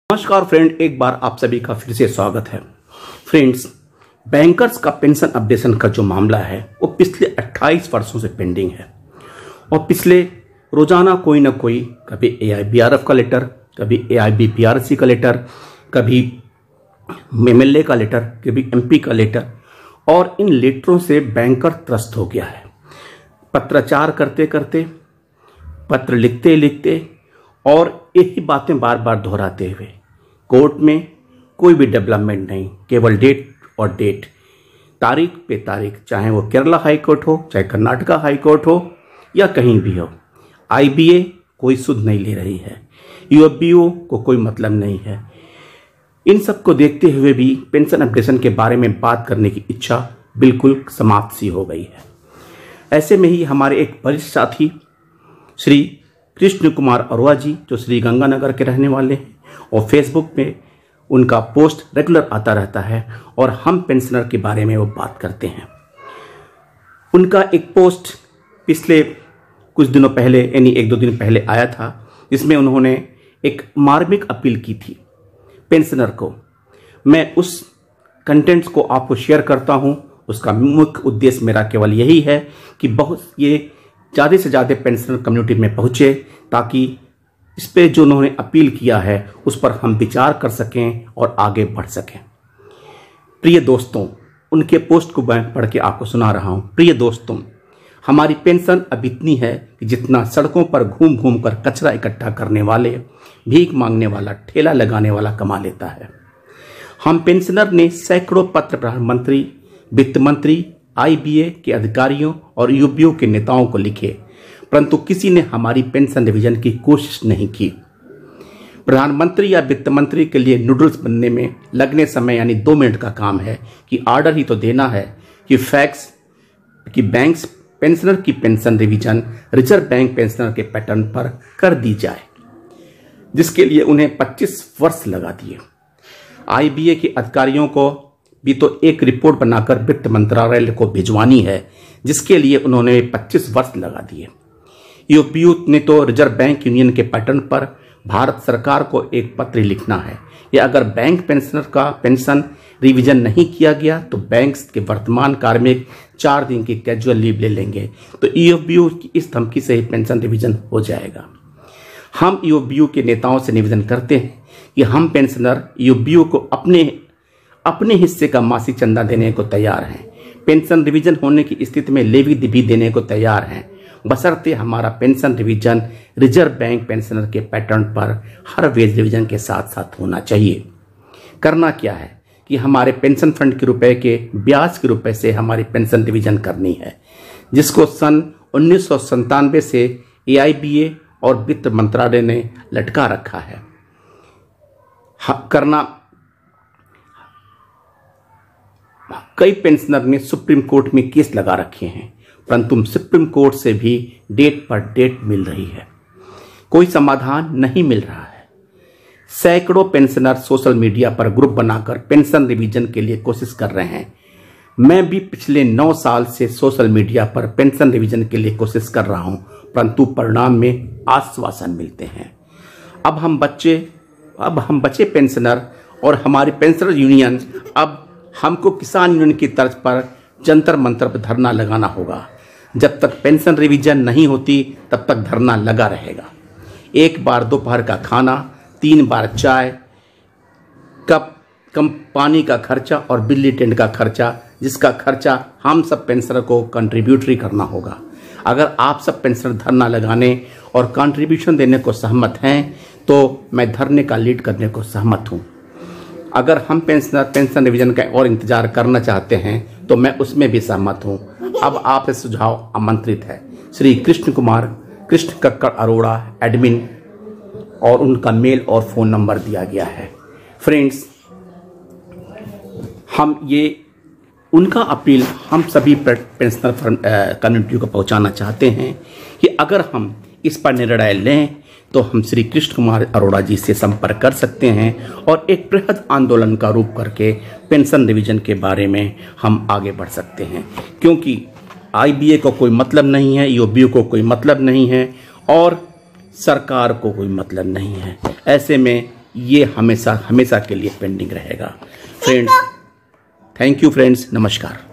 नमस्कार फ्रेंड, एक बार आप सभी का फिर से स्वागत है। फ्रेंड्स, बैंकर्स का पेंशन अपडेशन का जो मामला है वो पिछले 28 वर्षों से पेंडिंग है और पिछले रोजाना कोई ना कोई, कभी AIBRF का लेटर, कभी AIBPRC का लेटर, कभी MLA का लेटर, कभी MP का लेटर, और इन लेटरों से बैंकर त्रस्त हो गया है। पत्राचार करते करते, पत्र लिखते लिखते और यही बातें बार बार दोहराते हुए कोर्ट में कोई भी डेवलपमेंट नहीं, केवल डेट और डेट, तारीख पे तारीख, चाहे वो केरला हाई कोर्ट हो, चाहे कर्नाटका हाई कोर्ट हो या कहीं भी हो। IBA कोई सुध नहीं ले रही है, UFBO को कोई मतलब नहीं है। इन सब को देखते हुए भी पेंशन अपडेशन के बारे में बात करने की इच्छा बिल्कुल समाप्त सी हो गई है। ऐसे में ही हमारे एक वरिष्ठ साथी श्री कृष्ण कुमार अरोड़ा जी, जो श्री गंगानगर के रहने वाले हैं और फेसबुक पे उनका पोस्ट रेगुलर आता रहता है और हम पेंशनर के बारे में वो बात करते हैं। उनका एक पोस्ट पिछले कुछ दिनों पहले, यानी 1-2 दिन पहले आया था, जिसमें उन्होंने एक मार्मिक अपील की थी पेंशनर को। मैं उस कंटेंट्स को आपको शेयर करता हूं। उसका मुख्य उद्देश्य मेरा केवल यही है कि ये ज़्यादा से ज़्यादा पेंशनर कम्युनिटी में पहुँचे, ताकि इस पे जो उन्होंने अपील किया है उस पर हम विचार कर सकें और आगे बढ़ सकें। प्रिय दोस्तों, उनके पोस्ट को मैं पढ़ के आपको सुना रहा हूँ। प्रिय दोस्तों, हमारी पेंशन अब इतनी है कि जितना सड़कों पर घूम घूम कर कचरा इकट्ठा करने वाले, भीख मांगने वाला, ठेला लगाने वाला कमा लेता है। हम पेंशनर ने सैकड़ों पत्र प्रधानमंत्री, वित्त मंत्री, IBA के अधिकारियों और UBO के नेताओं को लिखे, परंतु किसी ने हमारी पेंशन रिवीजन की कोशिश नहीं की। प्रधानमंत्री या वित्त मंत्री के लिए नूडल्स बनने में लगने समय यानी 2 मिनट का काम है कि ऑर्डर ही तो देना है कि फैक्स कि बैंक्स पेंशनर की pension revision reserve bank pensioner के पैटर्न पर कर दी जाए, जिसके लिए उन्हें 25 वर्ष लगा दिए। IBA के अधिकारियों को भी तो एक रिपोर्ट बनाकर वित्त मंत्रालय को भिजवानी है, जिसके लिए उन्होंने 25 वर्ष लगा दिए। UPO ने तो रिजर्व बैंक यूनियन के पैटर्न पर भारत सरकार को एक पत्र लिखना है, या अगर बैंक पेंशनर का पेंशन रिवीजन नहीं किया गया तो बैंक्स के वर्तमान कार्मिक 4 दिन की कैजुअल लीव ले लेंगे, तो UFBO की इस धमकी से ही पेंशन रिवीजन हो जाएगा। हम UFBO के नेताओं से निवेदन करते हैं कि हम पेंशनर UFBO को अपने हिस्से का मासिक चंदा देने को तैयार हैं। पेंशन रिवीजन होने की स्थिति में लेवी भी देने को तैयार हैं, बशर्ते हमारा pension revision reserve bank pensioner के पैटर्न पर हर वेज रिवीजन के साथ साथ होना चाहिए। करना क्या है कि हमारे पेंशन फंड के रुपए के ब्याज के रुपए से हमारी पेंशन रिवीजन करनी है, जिसको सन 1997 से AIBA और वित्त मंत्रालय ने लटका रखा है। कई पेंशनर ने सुप्रीम कोर्ट में केस लगा रखे हैं, परंतु सुप्रीम कोर्ट से भी डेट पर डेट मिल रही है, कोई समाधान नहीं मिल रहा है। सैकड़ों पेंशनर सोशल मीडिया पर ग्रुप बनाकर पेंशन रिवीजन के लिए कोशिश कर रहे हैं। मैं भी पिछले 9 साल से सोशल मीडिया पर पेंशन रिवीजन के लिए कोशिश कर रहा हूं, परंतु परिणाम में आश्वासन मिलते हैं। अब हम बचे पेंशनर और हमारी पेंशनर यूनियन, अब हमको किसान यूनियन की तर्ज पर जंतर मंतर पर धरना लगाना होगा। जब तक पेंशन रिवीजन नहीं होती तब तक धरना लगा रहेगा। 1 बार दोपहर का खाना, 3 बार चाय, कम पानी का खर्चा और बिजली टेंट का खर्चा, जिसका खर्चा हम सब पेंशनर को कंट्रीब्यूटरी करना होगा। अगर आप सब पेंशनर धरना लगाने और कंट्रीब्यूशन देने को सहमत हैं तो मैं धरने का लीड करने को सहमत हूँ। अगर हम पेंशनर पेंशन रिवीजन का और इंतजार करना चाहते हैं तो मैं उसमें भी सहमत हूं। अब आपसे सुझाव आमंत्रित है। श्री कृष्ण कक्कड़ अरोड़ा, एडमिन, और उनका मेल और फोन नंबर दिया गया है। फ्रेंड्स, हम ये उनका अपील हम सभी पेंशनर कम्युनिटी को पहुंचाना चाहते हैं कि अगर हम इस पर निर्णय लें तो हम श्री कृष्ण कुमार अरोड़ा जी से संपर्क कर सकते हैं और एक बृहद आंदोलन का रूप करके पेंशन रिवीजन के बारे में हम आगे बढ़ सकते हैं, क्योंकि IBA को कोई मतलब नहीं है, UFBO को कोई मतलब नहीं है और सरकार को कोई मतलब नहीं है। ऐसे में ये हमेशा हमेशा के लिए पेंडिंग रहेगा। फ्रेंड्स, थैंक यू फ्रेंड्स, नमस्कार।